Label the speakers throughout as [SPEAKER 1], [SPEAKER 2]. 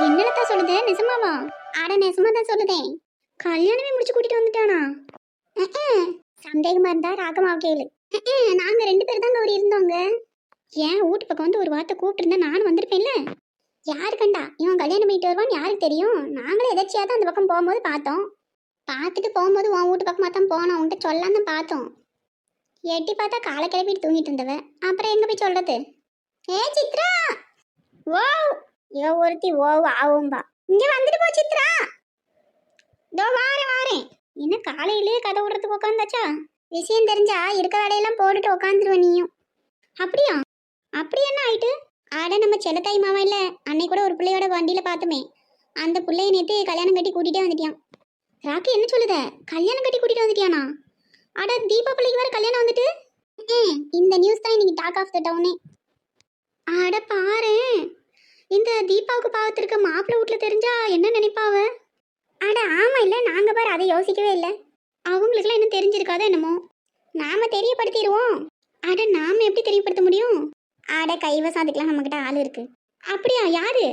[SPEAKER 1] என்னடா சொல்லுது? நிஜமாவா? அட நிஜமா தான் சொல்லுதேன். கல்யாணமே முடிச்சு கூட்டிட்டு வந்துட்டானா? சந்தேகமா இருந்தா ராகமாவ கேளு. நாங்க 2 பேர் தான் கௌரி இருந்தோங்க. ஏன் வீட்டு பக்கம் வந்து ஒரு வார்த்தை கூப்பிட்டு இருந்தா நானும் வந்திருப்பேன்ல. யாரு கண்டா இவன் கல்யாணம் பண்ணிட்டு வருவான்னு யாருக்கு தெரியும்? நாங்களே எதாச்சியா தான் அந்த பக்கம் போகும்போது பார்த்தோம். பார்த்துட்டு போகும்போது உன் வீட்டு பக்கமா தான் போனோம். உன்கிட்ட சொல்லாம தான் பார்த்தோம். எட்டி பார்த்தா காலை கிளப்பிட்டு தூங்கிட்டு இருந்தவ. அப்புறம் எங்க போய் சொல்றது? ஏ சித்ரா! ஓ இவ ஒருத்தி ஓவ் ஆவும்பா. இங்க வந்துட்டு போ சித்ரா. இதோ வாரேன் வாரேன். என்ன காலையிலேயே கதை விடுறதுக்கு உட்காந்தாச்சா? விஷயம் தெரிஞ்சா இருக்க வேலையெல்லாம் போட்டுட்டு உட்காந்துருவ நீயும். அப்படியா? அப்படி என்ன ஆயிட்டு? ஆட நம்ம செல்லத்தாய் மாவன் இல்ல அன்னை கூட ஒரு பிள்ளையோட வண்டியில பார்த்துமே. அந்த பிள்ளைய நேத்து கல்யாணம் கட்டி கூட்டிகிட்டே வந்துட்டியான். ராக்கி என்ன சொல்லுத? கல்யாணம் கட்டி கூட்டிட்டு வந்துட்டியானா? அட தீபா பிள்ளைக்கு வேற கல்யாணம் வந்துட்டு. இந்த நியூஸ் தான் இன்னைக்கு டாக் ஆஃப் த டவுனே. அட பாரு, இந்த தீபாவுக்கு பாவத்திருக்க மாப்பிள்ளை வீட்டுல தெரிஞ்சா என்ன நினைப்பாவ? அட ஆமா இல்ல, நாங்க பாரு அதை யோசிக்கவே இல்லை. அவங்களுக்குலாம் இன்னும் தெரிஞ்சிருக்காதோ என்னமோ. நாம தெரியப்படுத்திடுவோம். அட நாம எப்படி தெரியப்படுத்த முடியும்? அட கைவசம் அதுக்கெல்லாம் நம்ம கிட்ட ஆள் இருக்கு. அப்படியா? யாரு?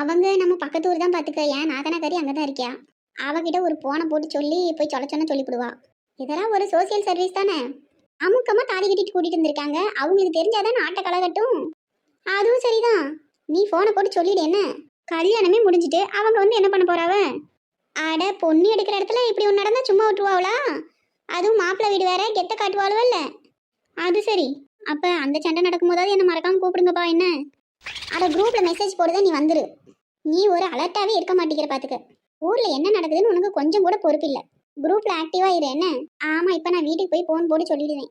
[SPEAKER 1] அவங்க நம்ம பக்கத்து ஊர் தான் பாத்துக்க. ஏன் நாதனக்காரி அங்கதான் இருக்கியா? அவகிட்ட ஒரு போனை போட்டு சொல்லி போய் சொல்ல சொன்ன சொல்லிவிடுவா. இதெல்லாம் ஒரு சோசியல் சர்வீஸ் தானே. அமுக்கமா தாலி கட்டிட்டு கூட்டிட்டு வந்திருக்காங்க. அவங்களுக்கு தெரிஞ்சாதான் ஆட்ட கலகட்டும். அதுவும் சரிதான். நீ போனை போட்டு சொல்லிடு. என்ன கல்யாணமே முடிஞ்சிட்டு அவங்க வந்து என்ன பண்ண போறாவ? அட பொண்ணு எடுக்கிற இடத்துல இப்படி ஒன்று நடந்தா சும்மா விட்டுருவாங்களா? அதுவும் மாப்பிள்ளை வீடு வேற கெட்ட காட்டுவாளுவல்ல. அது சரி. அப்ப அந்த சண்டை நடக்கும் போதாவது என்ன மறக்காம கூப்பிடுங்கப்பா. என்ன அட குரூப்ல மெசேஜ் போடுத, நீ வந்துரு. நீ ஒரு அலர்ட்டாவே இருக்க மாட்டேங்கிற பாத்துக்க. ஊர்ல என்ன நடக்குதுன்னு உனக்கு கொஞ்சம் கூட பொறுப்பு இல்ல. குரூப்ல ஆக்டிவா இரு. என்ன? ஆமா, இப்ப நான் வீட்டுக்கு போய் போன் போட்டு சொல்லிடுவேன்.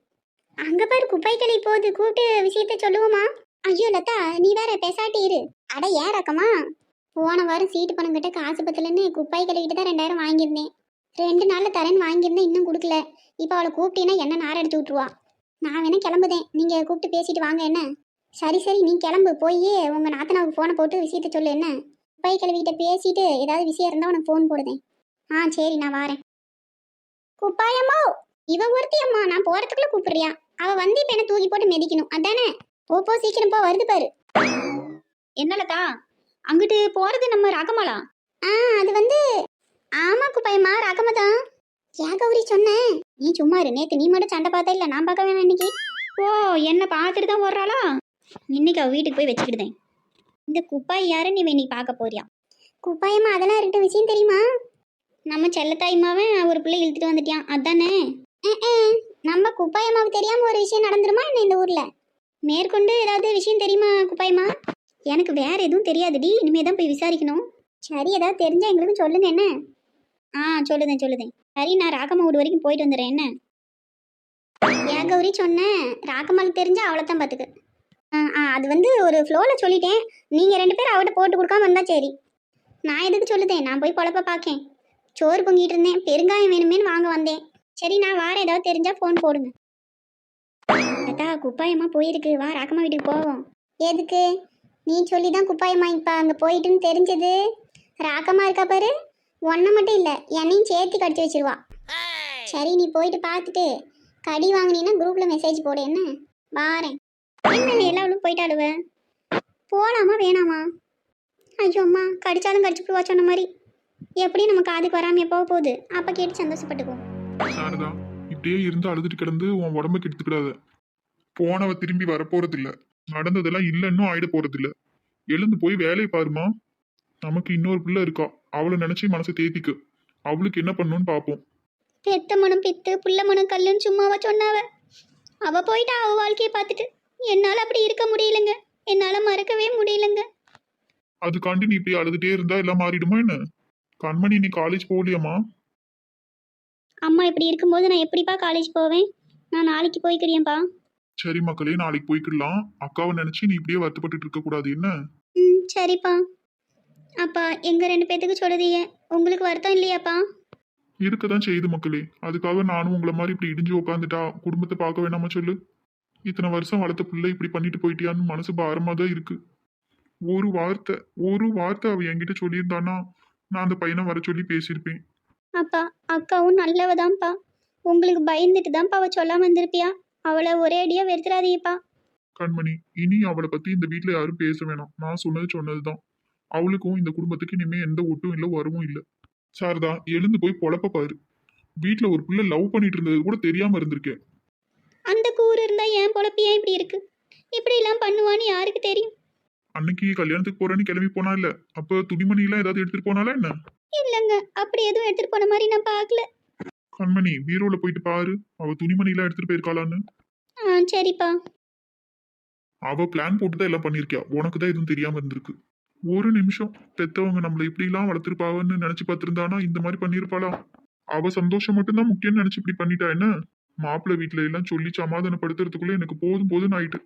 [SPEAKER 1] அங்க பாரு குப்பை கிளி போகுது. கூப்பிட்டு விஷயத்த சொல்லுவோமா? ஐயோ லதா, நீ வேற பேசாட்டி இரு. அட ஏன் ரக்கமா? போன வாரம் சீட்டு பணம் கிட்ட காசு பத்தலன்னு குப்பாய் கழுவிட்டு தான் 2000 வாங்கியிருந்தேன். 2 நாள்ல தரேன்னு வாங்கியிருந்தேன், இன்னும் கொடுக்கல. இப்போ அவளை கூப்பிட்டீங்கன்னா என்ன நார் அடிச்சு விட்டுருவா. நான் வேணா கிளம்புதேன், நீங்க கூப்பிட்டு பேசிட்டு வாங்க. என்ன? சரி சரி, நீ கிளம்பு. போய் உங்க நாத்தனாவுக்கு போனை போட்டு விஷயத்த சொல்லு. என்ன? குப்பாய் கழுவிட்ட பேசிட்டு ஏதாவது விஷயம் இருந்தா உனக்கு போன் போடுதேன். சரி, நான் வாரேன். குப்பாயம்மா, இவ ஒருத்தி அம்மா. நான் போறதுக்குள்ள கூப்பிடுறியா? அவ வந்து இப்ப என்ன தூக்கி போட்டு மிதிக்கணும் அதானே? போ சீக்கிரம் போ, வருது பாரு. என்னலதா அங்கிட்டு போறது நம்ம ராகமாலா? அது வந்து ஆமா குப்பாயம்மா, ராகமா தான். ஏன் கௌரி சொன்னேன்? நீ சும்மா இரு. நேத்து நீ மட்டும் சண்டை பார்த்தா இல்ல, நான் பார்க்க வேணாம் இன்னைக்கு. ஓ, என்ன பார்த்துட்டு தான் ஓடுறாளா? இன்னைக்கு அவ வீட்டுக்கு போய் வச்சுக்கிட்டேன். இந்த குப்பாய் யாருன்னு நீ இன்னைக்கு பார்க்க போறியா? குப்பாயம்மா, அதெல்லாம் இருக்கட்டும். விஷயம் தெரியுமா? நம்ம செல்லத்தாய்மாவன் ஒரு பிள்ளை இழுத்துட்டு வந்துட்டியான் அதானே? நம்ம குப்பாயம்மாவுக்கு தெரியாம ஒரு விஷயம் நடந்துருமா என்ன இந்த ஊர்ல? மேற்கொண்டு ஏதாவது விஷயம் தெரியுமா குப்பாயம்மா? எனக்கு வேற எதுவும் தெரியாதுடி, இனிமே தான் போய் விசாரிக்கணும். சரி, ஏதாவது தெரிஞ்சா எங்களுக்கும் சொல்லுங்க. என்ன? சொல்லுதேன். சரி, நான் ராகம்மா வீடு வரைக்கும் போயிட்டு வந்துடுறேன். என்ன? ஏன் கௌரி சொன்னேன்? ராகம்மாளுக்கு தெரிஞ்சா அவ்வளோத்தான் பார்த்துக்க. அது வந்து ஒரு ஃப்ளோவில் சொல்லிட்டேன். நீங்கள் 2 பேரும் அவட்ட போட்டு கொடுக்காம வந்தா சரி. நான் எதுக்கு சொல்லுதேன்? நான் போய் பொழப்ப பார்க்கேன். சோறு பொங்கிட்டு இருந்தேன், பெருங்காயம் வேணுமேனு வாங்க வந்தேன். சரி, நான் வாரேன். ஏதாவது தெரிஞ்சா ஃபோன் போடுங்க. அத்தா, குப்பாயம்மா போயிருக்கு. வா, ராகம்மா வீட்டுக்கு போவோம். எதுக்கு? நீ சொல்லி தான் குப்பாயம்மா இப்போ அங்கே போயிட்டுன்னு தெரிஞ்சது. ராகம்மா இருக்கா பாரு, ஒன்றை மட்டும் இல்லை என்னையும் சேர்த்து கடிச்சு வச்சிருவா. சரி, நீ போயிட்டு பார்த்துட்டு கடி வாங்கினீன்னா குரூப்ல மெசேஜ் போடு. என்ன? வாரேன். என்ன எல்லாரும் போயிட்டாளுவ? போகலாமா வேணாமா? ஐயோ அம்மா, கடிச்சாலும் கடிச்சு போவா சொன்ன மாதிரி. எப்படி நம்ம காதுக்கு வராமல் போக போகுது. அப்போ கேட்டு சந்தோஷப்பட்டுக்கோ.
[SPEAKER 2] சாரதா, இப்படியே இருந்து அழுதுட்டு கிடந்து உன் உடம்புக்கு எடுத்துக்கிடாத. போனவ திரும்பி வரப்போறது இல்ல. நடந்ததெல்லாம் இல்லைன்னும் ஆயிட போறது இல்ல. எழுந்து போய் வேலையை பாருமா. நமக்கு இன்னொரு பிள்ளை இருக்கா, அவளை நினைச்சு மனசை தேத்திக்க. அவளுக்கு என்ன பண்ணணும்னு பாப்போம்.
[SPEAKER 1] பெத்த மனம் பித்து, புள்ள மனம் கல்லுன்னு சும்மாவா சொன்னாவ? அவ போயிட்டா அவ வாழ்க்கையை பார்த்துட்டு. என்னால அப்படி இருக்க முடியலங்க. என்னால மறக்கவே முடியலங்க.
[SPEAKER 2] அதுக்காண்டி நீ இப்படி அழுதுட்டே இருந்தா எல்லாம் மாறிடுமா என்ன? கண்மணி, நீ காலேஜ் போகலையாமா?
[SPEAKER 1] அம்மா இப்படி இருக்கும்போது நான் எப்படிப்பா காலேஜ் போவேன்? நான் நாளைக்கு போய்க்கிறேன்ப்பா.
[SPEAKER 2] சரி மக்களே, நாளைக்கு போய்க்கிடலாம். அக்காவை நினைச்சு நீ இப்படியே வருத்தப்பட்டு இருக்க கூடாது. என்ன?
[SPEAKER 1] சரிப்பா. அப்பா, எங்க 2 பேத்துக்கு சொல்லுதீங்க, உங்களுக்கு வருத்தம் இல்லையாப்பா?
[SPEAKER 2] இருக்கதான் செய்யுது மக்களே. அதுக்காக நானும் உங்களை மாதிரி இப்படி இடிஞ்சு உட்காந்துட்டா குடும்பத்தை பார்க்க வேணாமா சொல்லு? இத்தனை வருஷம் வளர்த்த பிள்ளை இப்படி பண்ணிட்டு போயிட்டியான்னு மனசு பாரமா தான் இருக்கு. ஒரு வார்த்தை அவ என்கிட்ட சொல்லியிருந்தானா நான் அந்த பையனை வர சொல்லி பேசியிருப்பேன்.
[SPEAKER 1] அப்பா, அக்காவும் நல்லவதான்ப்பா. உங்களுக்கு பயந்துட்டு தான்ப்பா அவ சொல்லாம வந்திருப்பியா? அவளை ஒரே அடியா வெறுத்துறாதீப்பா.
[SPEAKER 2] கண்மணி, இனி அவளை பத்தி இந்த வீட்ல யாரும் பேச வேணாம். நான் சொன்னது சொன்னதுதான். அவளுக்கும் இந்த குடும்பத்துக்கு இனிமே எந்த ஒட்டும் இல்ல, வரவும் இல்ல. சாரதா, எழுந்து போய் பொழப்ப பாரு. வீட்ல ஒரு பிள்ளை லவ் பண்ணிட்டு இருந்தது கூட தெரியாம இருந்திருக்கேன்.
[SPEAKER 1] அந்த கூறு இருந்தா ஏன் பொழப்பு ஏன் இப்படி இருக்கு? இப்படி எல்லாம் பண்ணுவான்னு யாருக்கு தெரியும்?
[SPEAKER 2] அன்னைக்கு கல்யாணத்துக்கு போறேன்னு கிளம்பி போனா இல்ல, அப்ப துணிமணி எல்லாம் ஏதாவது எடுத்துட்டு போனாலா என்ன?
[SPEAKER 1] இல்லங்க, அப்படி எதுவும் எடுத்துட்டு போன மாதிரி நான் பார்க்கல.
[SPEAKER 2] கண்மணி, பீரோல போயிட்டு பாரு, அவ துணிமணி எல்லாம் எடுத்துட்டு போயிருக்காளான்னு.
[SPEAKER 1] சரிப்பா.
[SPEAKER 2] அவ பிளான் போட்டுதான் எல்லாம் பண்ணிருக்கியா, உனக்கு தான் எதுவும் தெரியாம இருந்திருக்கு. ஒரு நிமிஷம் பெத்தவங்க நம்மள இப்படி எல்லாம் வளர்த்திருப்பாவன்னு நினைச்சு பார்த்திருந்தானா இந்த மாதிரி பண்ணிருப்பாளா? அவ சந்தோஷம் மட்டும்தான் முக்கியம்னு நினைச்சு இப்படி பண்ணிட்டா என்ன? மாப்பிள்ளை வீட்டுல எல்லாம் சொல்லி சமாதானப்படுத்துறதுக்குள்ள எனக்கு போதும் போதும்னு ஆயிட்டு.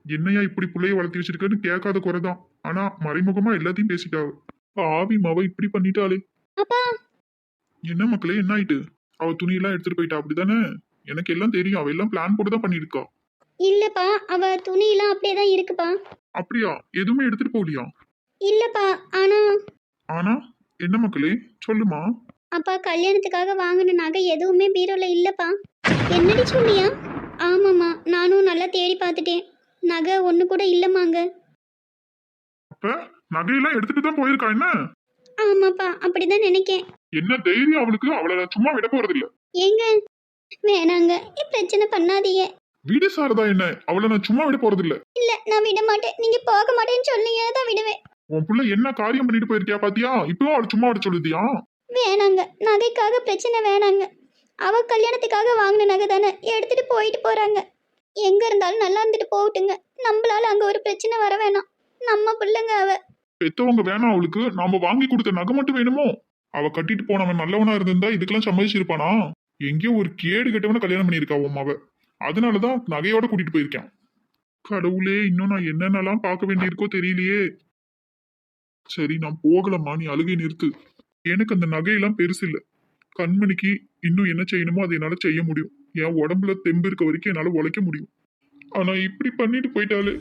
[SPEAKER 2] என்னையா இப்படி பிள்ளைய வளர்த்தி வச்சிருக்கன்னு கேட்காத குறைதான். ஆனா மறைமுகமா எல்லாத்தையும் பேசிட்டாவ. ஆவி மாவ இப்படி பண்ணிட்டாளே.
[SPEAKER 1] அப்பா.
[SPEAKER 2] என்ன மக்களே, என்ன ஆயிட்டு? அவ துணியெல்லாம் எடுத்துட்டு போயிட்டா அப்படிதானே? எனக்கு எல்லாம் தெரியும், அவ எல்லாம் பிளான் போட்டு தான் பண்ணிருக்கா.
[SPEAKER 1] இல்லப்பா, அவ துணியெல்லாம் அப்படியே தான் இருக்குப்பா.
[SPEAKER 2] அப்படியா? எதுவுமே எடுத்துட்டு போகலையா?
[SPEAKER 1] இல்லப்பா. ஆனா
[SPEAKER 2] ஆனா என்ன மக்களே, சொல்லுமா.
[SPEAKER 1] அப்பா, கல்யாணத்துக்காக வாங்கின நகை எதுவுமே பீரோல இல்லப்பா. என்னடி சொன்னியா? ஆமாம்மா, நானும் நல்லா தேடி பார்த்துட்டேன். நகை ஒண்ணு கூட இல்லம்மாங்க.
[SPEAKER 2] அப்ப நகையெல்லாம் எடுத்துட்டு தான் போயிருக்கா என்ன?
[SPEAKER 1] ஆமாப்பா, அப்படிதான் நினைக்கேன்.
[SPEAKER 2] என்ன தைரியம் அவளுக்கு? அவளை நான் சும்மா விட போறது இல்ல.
[SPEAKER 1] ஏங்க, வேணாங்க, பிரச்சனை பண்ணாதீங்க.
[SPEAKER 2] வீடு சாரதா, என்ன அவளை நான் சும்மா விட போறது இல்ல.
[SPEAKER 1] இல்ல, நான் விட மாட்டேன். நீங்க போக மாட்டேன்னு சொன்னீங்க தான் விடுவேன்.
[SPEAKER 2] உன் புள்ள என்ன காரியம் பண்ணிட்டு போயிருக்கியா பாத்தியா? இப்பவும் அவளை சும்மா விட சொல்லுதியா?
[SPEAKER 1] வேணாங்க, நகைக்காக பிரச்சனை வேணாங்க. அவ கல்யாணத்துக்காக வாங்கின நகை தானே, எடுத்துட்டு போயிட்டு போறாங்க. எங்க இருந்தாலும் நல்லா இருந்துட்டு போகட்டுங்க. நம்மளால அங்க ஒரு பிரச்சனை வர வேணாம். நம்ம பிள்ளைங்க அவ.
[SPEAKER 2] பெத்தவங்க வேணாம் அவளுக்கு, நாம வாங்கி கொடுத்த நகை மட்டும் வேணுமோ? அவ கட்டிட்டு போனவன் நல்லவனா இருந்திருந்தா இதுக்கெல்லாம் சம்மதிச்சிருப்பானா? எங்கேயோ ஒரு கேடு கெட்டவன கல்யாணம் பண்ணியிருக்கா உன் அவ. அதனாலதான் நகையோட கூட்டிட்டு போயிருக்கேன். கடவுளே, இன்னும் நான் என்னென்னலாம் பார்க்க வேண்டியிருக்கோ தெரியலையே. சரி, நான் போகலம்மா, நீ அழுகை நிறுத்து. எனக்கு அந்த நகையெல்லாம் பெருசு இல்ல. கண்மணிக்கு இன்னும் என்ன செய்யணுமோ அதை என்னால செய்ய முடியும். என் உடம்புல தெம்பு இருக்க வரைக்கும் என்னால உழைக்க முடியும். ஆனா இப்படி பண்ணிட்டு போயிட்டாலே.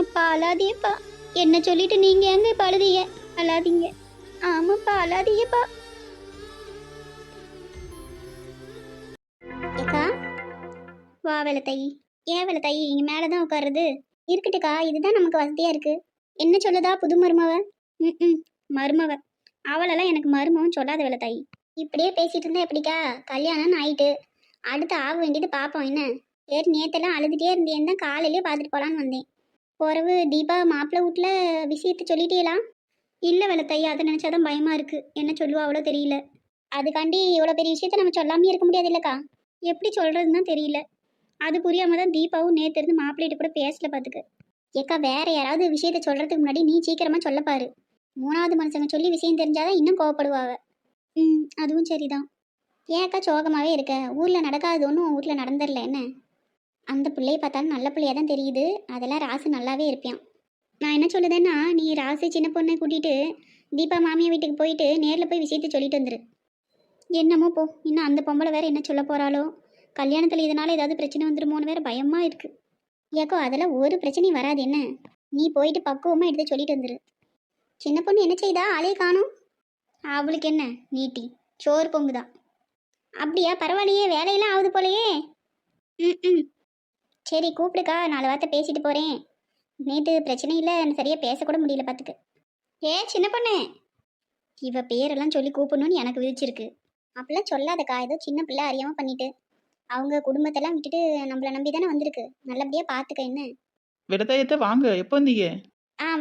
[SPEAKER 1] அப்பா அழாதீங்கப்பா. என்ன சொல்லிட்டு நீங்க எங்க இப்ப அழுதீங்க? அழாதீங்க. ஆமாப்பா, அழாதீங்கப்பா. ஏக்கா, வா வேலை தை. ஏன் வேலை தை, இங்க மேலதான் உட்காருது. இருக்கட்டுக்கா, இதுதான் நமக்கு வசதியா இருக்கு. என்ன சொல்லுதா புது மருமவ? ம், மருமவ. அவளெல்லாம் எனக்கு மருமவன் சொல்லாத வேலை தை. இப்படியே பேசிட்டு இருந்தா எப்படிக்கா? கல்யாணம்னு ஆயிட்டு அடுத்து ஆக வேண்டியது பார்ப்போம் என்ன. சரி, நேத்தெல்லாம் அழுதுகிட்டே இருந்தேன் தான் காலையிலேயே பார்த்துட்டு போகலான்னு வந்தேன். பிறவு தீபா மாப்பிள்ளை வீட்டில் விஷயத்தை சொல்லிட்டீங்களா? இல்லை வேலை தை, அதை நினச்சாதான் பயமாக இருக்குது. என்ன சொல்லுவா அவ்வளோ தெரியல. அதுக்காண்டி இவ்வளோ பெரிய விஷயத்த நம்ம சொல்லாமே இருக்க முடியாது இல்லைக்கா? எப்படி சொல்கிறதுன்னு தான் தெரியல. அது புரியாமல் தான் தீபாவும் நேற்று இருந்து மாப்பிள்ளைகிட்ட கூட பேசல பார்த்துக்கு. ஏக்கா, வேற யாராவது விஷயத்த சொல்கிறதுக்கு முன்னாடி நீ சீக்கிரமாக சொல்லப்பாரு. மூணாவது மனுஷங்க சொல்லி விஷயம் தெரிஞ்சாதான் இன்னும் கோவப்படுவாங்க. அதுவும் சரிதான். ஏக்கா சோகமாகவே இருக்க? ஊரில் நடக்காது ஒன்றும் வீட்டில் நடந்துடல என்ன? அந்த பிள்ளையை பார்த்தாலும் நல்ல பிள்ளையா தான் தெரியுது. அதெல்லாம் ராசு நல்லாவே இருப்பான். நான் என்ன சொல்லுதேன்னா, நீ ராசு சின்ன பொண்ணை கூட்டிகிட்டு தீபா மாமியா வீட்டுக்கு போயிட்டு நேரில் போய் விஷயத்தை சொல்லிட்டு வந்துரு. என்னமோ போ. இன்னும் அந்த பொம்பளை வேற என்ன சொல்ல போகிறாளோ? கல்யாணத்தில் இதனால் ஏதாவது பிரச்சனை வந்துடுமோன்னு வேற பயமாக இருக்குது. ஏக்கோ, அதெல்லாம் ஒரு பிரச்சனையும் வராது என்ன? நீ போயிட்டு பக்குவமாக எடுத்து சொல்லிட்டு வந்துரு. சின்ன பொண்ணு என்ன செய்தா? ஆளே காணும். அவளுக்கு என்ன நீட்டி சோறு பொங்குதான். அப்படியா? பரவாயில்லையே, வேலையெல்லாம் ஆகுது போலையே. ம் சரி, கூப்பிடுக்கா, 4 வார்த்தை பேசிட்டு போகிறேன். நேற்று பிரச்சனை இல்லை, சரியாக பேசக்கூட முடியல பார்த்துக்கு. சின்ன பொண்ணு, இவ பேரெல்லாம் சொல்லி கூப்பிடணும்னு எனக்கு விதிச்சிருக்கு. அப்படிலாம் சொல்லாதக்கா, ஏதோ சின்ன பிள்ளை அறியாமல் பண்ணிட்டு. அவங்க குடும்பத்தெல்லாம் விட்டுட்டு நம்மளை நம்பி தானே வந்திருக்கு. நல்லபடியாக பார்த்துக்க என்ன.
[SPEAKER 3] விடதாயத்தை வாங்க. எப்போ வந்தீங்க?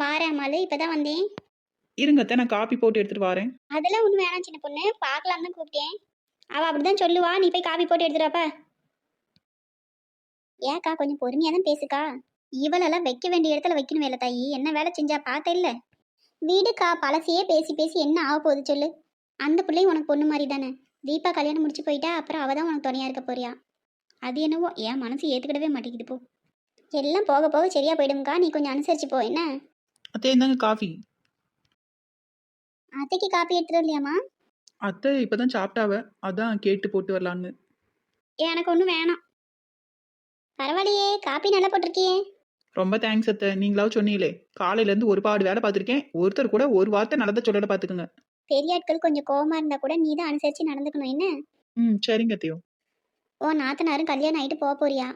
[SPEAKER 1] வாரேன் அம்மாளு, இப்போ தான் வந்தேன்.
[SPEAKER 3] இருங்கத்த, நான் காப்பி போட்டு எடுத்துட்டு வரேன்.
[SPEAKER 1] அதெல்லாம் ஒன்றும் வேணாம் சின்ன பொண்ணு, பார்க்கலாம் தான் கூப்பிட்டேன். அவள் அப்படி தான் சொல்லுவா, நீ போய் காப்பி போட்டு எடுத்துடாப்பா. ஏக்கா, கொஞ்சம் பொறுமையாக தான் பேசுக்கா. இவளெல்லாம் வைக்க வேண்டிய இடத்துல வைக்கணும் வேலை தாயி. என்ன வேலை செஞ்சா பார்த்த இல்லை? வீடுக்கா, பழசையே பேசி பேசி என்ன ஆக போகுது சொல்லு. அந்த பிள்ளையும் உனக்கு பொண்ணு மாதிரி தானே. தீபா கல்யாணம் முடிச்சு போயிட்டா, அப்புறம் அவள் தான் உனக்கு துணையாக இருக்க போறியா? அது என்னவோ என் மனசு ஏற்றுக்கிடவே மாட்டேங்குது. போ, எல்லாம் போக போக சரியாக போயிடும்க்கா. நீ கொஞ்சம் அனுசரிச்சு போ என்ன.
[SPEAKER 3] அத்தை, இருந்தாங்க காஃபி.
[SPEAKER 1] அத்தைக்கு காப்பி எடுத்துட்டு இல்லையாம்மா?
[SPEAKER 3] அத்தை இப்பதான் சாப்பிட்டாவ, அதான் கேட்டு போட்டு வரலான்னு.
[SPEAKER 1] எனக்கு ஒன்றும் வேணாம். பரவாயில்லையே, காப்பி நல்லா போட்டிருக்கியே.
[SPEAKER 3] ரொம்ப தேங்க்ஸ் அத்தை. நீங்களாவது சொன்னீங்களே, காலையிலேருந்து ஒரு பாடு வேலை பார்த்துருக்கேன். ஒருத்தர் கூட ஒரு வார்த்தை நடந்த சொல்லலை பார்த்துக்குங்க.
[SPEAKER 1] பெரிய ஆட்கள் கொஞ்சம் கோவமாக இருந்தால் கூட நீ தான் அனுசரித்து நடந்துக்கணும் என்ன.
[SPEAKER 3] சரிங்க அத்தையோ.
[SPEAKER 1] ஓ நாத்தனாரும் கல்யாணம் ஆகிட்டு போக போறியா?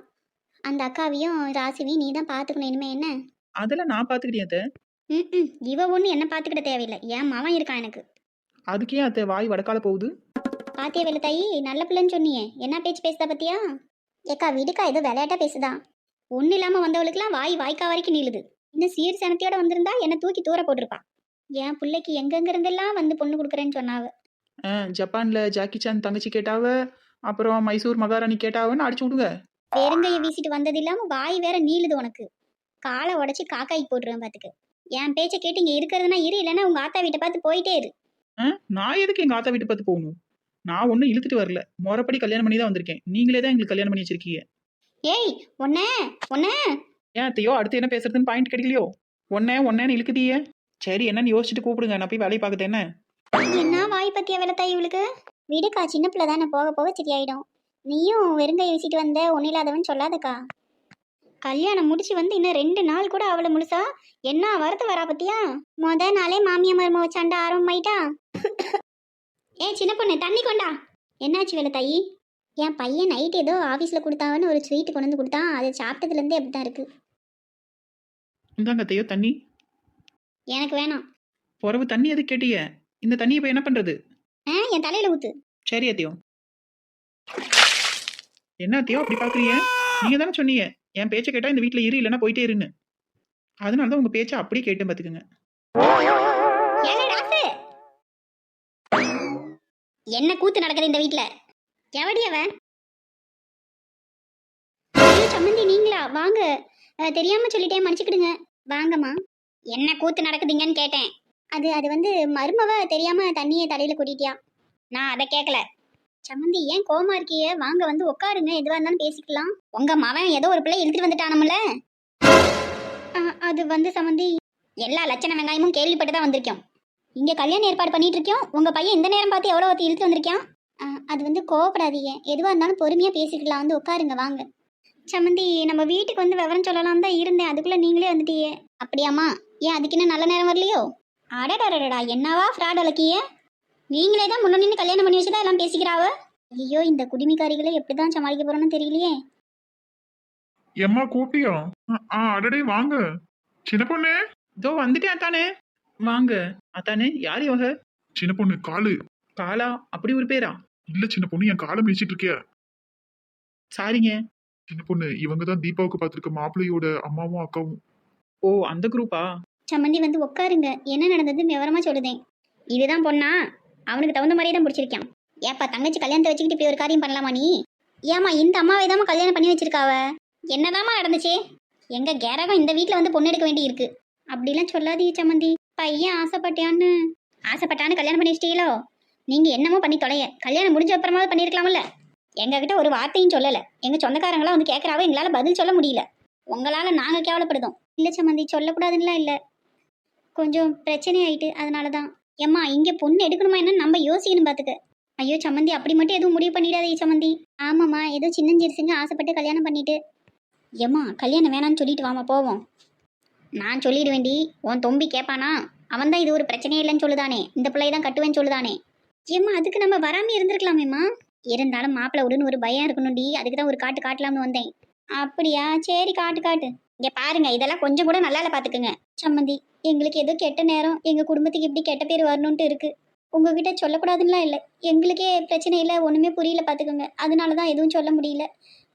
[SPEAKER 1] அந்த அக்காவையும் ராசிவையும் நீ தான் பார்த்துக்கணும் இனிமே என்ன.
[SPEAKER 3] அதெல்லாம் நான் பாத்துக்கிட்டேன் அத்தை.
[SPEAKER 1] இவ ஒன்றும் என்ன பார்த்துக்கிட தேவையில்லை, என் மவன் இருக்கான் எனக்கு.
[SPEAKER 3] அதுக்கே அத்தை வாய் வடக்கால போகுது.
[SPEAKER 1] பாத்தியா வேலை தாயி, நல்ல பிள்ளைன்னு சொன்னியே, என்ன பேச்சு பேசுதா பத்தியா? ஏக்கா விடுக்கா, ஏதோ விளையாட்டா பேசுதா. ஒன்றும் இல்லாமல் வந்தவளுக்குலாம் வாய்க்கா வரைக்கும் நீளுது. இன்னும் சீர் சனத்தையோட வந்திருந்தா என்னை தூக்கி தூர போட்டிருப்பா. என் பிள்ளைக்கு எங்கெங்க இருந்தெல்லாம் வந்து பொண்ணு கொடுக்குறேன்னு சொன்னாவ.
[SPEAKER 3] ஜப்பான்ல ஜாக்கி சான் தங்கச்சி கேட்டாவ, அப்புறம் மைசூர் மகாராணி கேட்டாவன்னு அடிச்சு விடுங்க.
[SPEAKER 1] வெறுங்கைய வீசிட்டு வந்தது இல்லாம வாய் வேற நீளுது உனக்கு. காலை உடச்சி காக்காய்க்கு போட்டுருவேன் பாத்துக்க. என் பேச்சை கேட்டு இங்க இருக்கிறதுனா இரு, இல்லைன்னா உங்க ஆத்தா வீட்டை பார்த்து போயிட்டே இரு.
[SPEAKER 3] நான் எதுக்கு எங்க ஆத்தா வீட்டு பார்த்து போகணும்? நான் ஒன்னும் இழுத்துட்டு வரல, முறைப்படி கல்யாணம் பண்ணி தான் வந்திருக்கேன். நீங்களே தான் எங்களுக்கு கல்யாணம் பண்ணி வச்சிருக்கீங்க.
[SPEAKER 1] ஏய் ஒன்ன
[SPEAKER 3] ஏன் அத்தையோ அடுத்து என்ன பேசுறதுன்னு பாயிண்ட் கிடைக்கலையோ? ஒன்னேன்னு இழுக்குதியே. சரி என்னன்னு யோசிச்சுட்டு கூப்பிடுங்க, நான் போய் வேலையை பார்க்குது.
[SPEAKER 1] என்ன வாய் பத்தியா வேலை தாய் இவளுக்கு. விடுக்கா, சின்ன பிள்ளை தானே, போக போக சரியாயிடும். நீயும் வெறுங்கைய வீசிட்டு வந்த ஒன்னும் இல்லாதவன் சொல்லாதக்கா. கல்யாணம் முடிச்சு வந்து இன்னும் 2 நாள் கூட அவளை முழுசா என்ன வரத்து வரா பத்தியா. நாளே மாமியா மரும வச்சாண்டா ஆரம்பமாயிட்டா. சின்ன பொண்ணு தண்ணி கொண்டா. என்னாச்சு வேலை தாயி? என் பையன் நைட் ஏதோ ஆஃபீஸில் கொடுத்தாவன்னு ஒரு ஸ்வீட் கொண்டு வந்து கொடுத்தான். அது சாப்பிட்டதுலேருந்தே அப்படி தான் இருக்கு.
[SPEAKER 3] இந்தாங்க அத்தையோ தண்ணி.
[SPEAKER 1] எனக்கு வேணாம்.
[SPEAKER 3] பொறவு தண்ணி எதுக்கு கேட்டீங்க? இந்த தண்ணியை இப்போ என்ன பண்றது?
[SPEAKER 1] என் தலையில ஊத்து.
[SPEAKER 3] சரி அத்தையோ. என்ன அத்தையோ அப்படி பாக்குறீங்க? நீங்க தானே சொன்னீங்க என் பேச்சை கேட்டா இந்த வீட்டுல இரு, இல்லைன்னா போயிட்டே இருன்னு. அதனாலதான் உங்க பேச்சை அப்படியே கேட்டேன் பாத்துக்கோங்க.
[SPEAKER 1] என்ன கூத்து நடக்குது இந்த வீட்டுல? எவடி அவன்? சம்மந்தி நீங்களா? வாங்க, தெரியாம சொல்லிட்டேன், மன்னிச்சுக்கிடுங்க. வாங்கம்மா. என்ன கூத்து நடக்குதுங்கன்னு கேட்டேன். அது வந்து மருமவ தெரியாம தண்ணியை தலையில கொட்டிட்டியா. நான் அதை கேட்கல. சம்மந்தி ஏன் கோமா இருக்கிய? வாங்க வந்து உட்காருங்க, எதுவா இருந்தாலும் பேசிக்கலாம். உங்க மவன் ஏதோ ஒரு பிள்ளை இழுத்துட்டு வந்துட்டானம்ல. அது வந்து சம்மந்தி, எல்லா லட்சண வெங்காயமும் கேள்விப்பட்டு தான் வந்திருக்கோம். இங்க கல்யாணம் ஏற்பாடு பண்ணிட்டு இருக்கோம். உங்க பையன் இந்த நேரம் பார்த்து எவ்வளோ ஒருத்தி இழுத்து வந்திருக்கான். அது வந்து கோவப்படாதீங்க, எதுவா இருந்தாலும் பொறுமையா பேசிக்கலாம். வந்து உட்காருங்க வாங்க. சம்மந்தி நம்ம வீட்டுக்கு வந்து விவரம் சொல்லலாம் தான் இருந்தேன், அதுக்குள்ள நீங்களே வந்துட்டியே. அப்படியாம்மா? ஏன் அதுக்கு இன்னும் நல்ல நேரம் வரலையோ? அடடா, என்னவா ஃப்ராட் அலக்கிய. நீங்களே தான் முன்ன நின்று கல்யாணம் பண்ணி வச்சுதான் எல்லாம் பேசிக்கிறாவ. ஐயோ, இந்த குடிமிக்காரிகளை எப்படிதான் சமாளிக்க போறோன்னு தெரியலையே.
[SPEAKER 2] எம்மா கூப்பிட்டியா? அடடே வாங்க. சின்ன பொண்ணு
[SPEAKER 3] இதோ வந்துட்டேன் அத்தானே. வாங்க அத்தானே. யார் இவங்க?
[SPEAKER 2] சின்ன பொண்ணு காலு.
[SPEAKER 3] காலா? அப்படி ஒரு பேரா?
[SPEAKER 2] இல்ல சின்ன பொண்ணு, என் காலை மிதிச்சிட்டு இருக்கிய.
[SPEAKER 3] சாரிங்க
[SPEAKER 2] சின்ன பொண்ணு, இவங்க தான் தீபாவுக்கு பார்த்திருக்க மாப்பிள்ளையோட அம்மாவும் அக்காவும்.
[SPEAKER 3] ஓ அந்த குரூப்பா?
[SPEAKER 1] சம்மந்தி வந்து உட்காருங்க, என்ன நடந்ததுன்னு விவரமா சொல்லுதேன். இதுதான் பொண்ணா? அவனுக்கு தகுந்த மாதிரியே தான் பிடிச்சிருக்கான். ஏப்பா தங்கச்சி கல்யாணத்தை வச்சுக்கிட்டு இப்படி ஒரு காரியம் பண்ணலாமா நீ? ஏமா இந்த அம்மாவை தாம்மா கல்யாணம் பண்ணி வச்சிருக்காவ. என்னதாம்மா நடந்துச்சு? எங்க கேரகம் இந்த வீட்டில் வந்து பொண்ணு எடுக்க வேண்டி இருக்கு. அப்படிலாம் சொல்லாதீங்க சம்மந்தி. பையன் ஆசைப்பட்டான்னு கல்யாணம் பண்ணி வச்சிட்டீங்களோ? நீங்க என்னமோ பண்ணி தொலைய. கல்யாணம் முடிஞ்ச அப்புறமாவது பண்ணிருக்கலாம்ல. எங்ககிட்ட ஒரு வார்த்தையும் சொல்லல. எங்க சொந்தக்காரங்களாம் வந்து கேட்கறாவோ, எங்களால பதில் சொல்ல முடியல. உங்களால நாங்க கேவலப்படுதோம். இல்ல சம்மந்தி, சொல்லக்கூடாதுன்னா இல்ல, கொஞ்சம் பிரச்சனை ஆயிட்டு, அதனாலதான். ஏம்மா இங்க பொண்ணு எடுக்கணுமா என்னன்னு நம்ம யோசிக்கணும் பாத்துக்க. ஐயோ சம்மந்தி, அப்படி மட்டும் எதுவும் முடிவு பண்ணிடாதே சம்மந்தி. ஆமாம்மா, ஏதோ சின்னஞ்சிருசுங்க ஆசைப்பட்டு கல்யாணம் பண்ணிட்டு. ஏம்மா கல்யாணம் வேணான்னு சொல்லிட்டு வாமா போவோம். நான் சொல்லிடு வேண்டி, உன் தொம்பி கேட்பானா? அவன் தான் இது ஒரு பிரச்சனையே இல்லைன்னு சொல்லுதானே, இந்த பிள்ளையை தான் கட்டுவேன்னு சொல்லுதானே. ஏம்மா அதுக்கு நம்ம வராம இருந்திருக்கலாமேம்மா. இருந்தாலும் மாப்பிள்ளை விடுன்னு ஒரு பயம் இருக்கணும்டி, அதுக்கு தான் ஒரு காட்டு காட்டலாம்னு வந்தேன். அப்படியா? சரி காட்டு. இங்க பாருங்க, இதெல்லாம் கொஞ்சம் கூட நல்லா பாத்துக்குங்க சம்மந்தி. எங்களுக்கு ஏதோ கெட்ட நேரம், எங்க குடும்பத்துக்கு இப்படி கெட்ட பேர் வரணும்ட்டு இருக்கு. உங்ககிட்ட சொல்லக்கூடாதுன்னா இல்லை, எங்களுக்கே பிரச்சனை இல்லை, ஒண்ணுமே புரியல பாத்துக்கோங்க. அதனாலதான் எதுவும் சொல்ல முடியல.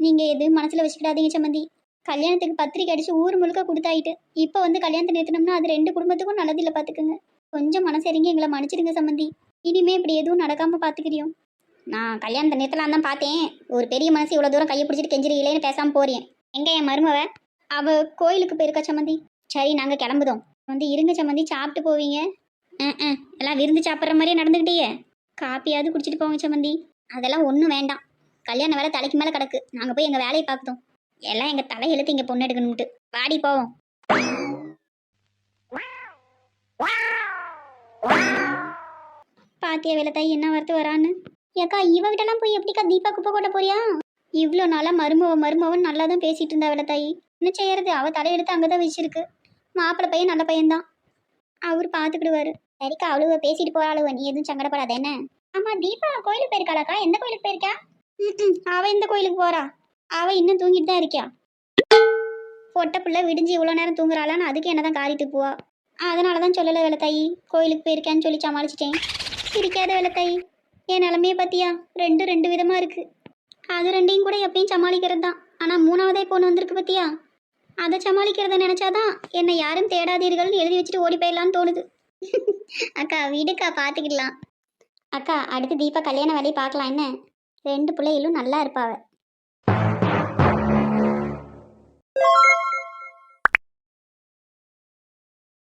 [SPEAKER 1] நீங்க எதுவும் மனசுல வச்சுக்கிடாதீங்க சம்மந்தி. கல்யாணத்துக்கு பத்திரிக்கை அடிச்சு ஊர் முழுக்க கொடுத்தாயிட்டு, இப்போ வந்து கல்யாணத்தை நிறுத்தினோம்னா அது 2 குடும்பத்துக்கும் நல்லதில்லை பாத்துக்கோங்க. கொஞ்சம் மனசெறிங்க எங்களை மன்னிச்சிடுங்க சம்மந்தி. இனிமே இப்படி எதுவும் நடக்காம பாத்துக்கிறியோம். நான் கல்யாணத்தை நிறுத்தலாம் தான் பார்த்தேன். ஒரு பெரிய மனசு இவ்வளோ தூரம் கையை பிடிச்சிட்டு கெஞ்சிரியிலேன்னு பேசாம போறேன். எங்க என் மருமவ? அவ கோயிலுக்கு போயிருக்கா சம்மந்தி. சரி நாங்க கிளம்புதோம். வந்து இருங்க சம்மந்தி, சாப்பிட்டு போவீங்க. எல்லாம் விருந்து சாப்பிட்ற மாதிரியே நடந்துக்கிட்டே. காப்பியாவது குடிச்சிட்டு போங்க சம்மந்தி. அதெல்லாம் ஒன்றும் வேண்டாம். கல்யாண வேலை தலைக்கு மேலே கிடக்கு. நாங்கள் போய் எங்கள் வேலையை பார்க்குதோம். எல்லாம் எங்கள் தலை எழுத்து இங்கே பொண்ணு எடுக்கணும்ட்டு. வாடி போவோம். பாத்தியா வேலை தாய் என்ன வரத்து வரான்னு. ஏக்கா இவகிட்டலாம் போய் எப்படிக்கா தீபா குப்பை கொட்ட போறியா? இவ்வளோ நாளாக மருமவன் நல்லா தான் பேசிட்டு இருந்தா வேலை தாய். என்ன செய்யறது, அவ தலையெடுத்து அங்கே தான் வச்சிருக்கு. மாப்பிள்ளை பையன் நல்ல பையன்தான், அவர் பார்த்துக்கிடுவாரு. சரிக்கா, அவ்வளவு பேசிட்டு போறாளுவ, நீ எதுவும் சங்கடப்படாத என்ன. ஆமா தீபா கோயிலுக்கு போயிருக்காளாக்கா? எந்த கோயிலுக்கு போயிருக்கா? அவ எந்த கோயிலுக்கு போறா? அவ இன்னும் தூங்கிட்டு தான் இருக்கா. பொட்ட பிள்ளை விடிஞ்சு இவ்வளோ நேரம் தூங்குறாளான்னு அதுக்கு என்னதான் காரி துப்புவா. அதனால தான் சொல்லலை வேலைத்தாயி, கோயிலுக்கு போயிருக்கேன்னு சொல்லி சமாளிச்சிட்டேன். சிரிக்காத வேலைத்தாயி, என் நிலமையை பத்தியா ரெண்டு விதமாக இருக்குது. அது ரெண்டையும் கூட எப்பயும் சமாளிக்கிறது தான். ஆனால் மூணாவதே பொண்ணு வந்திருக்கு பத்தியா, அதை சமாளிக்கிறத நினச்சாதான் என்னை யாரும் தேடாதீர்கள்னு எழுதி வச்சுட்டு ஓடி போயிடலான்னு தோணுது. அக்கா வீடுக்கா பார்த்துக்கிடலாம். அக்கா அடுத்து தீபா கல்யாண வேலையை பார்க்கலாம் என்ன? 2 பிள்ளைகளும் நல்லா இருப்பாவ.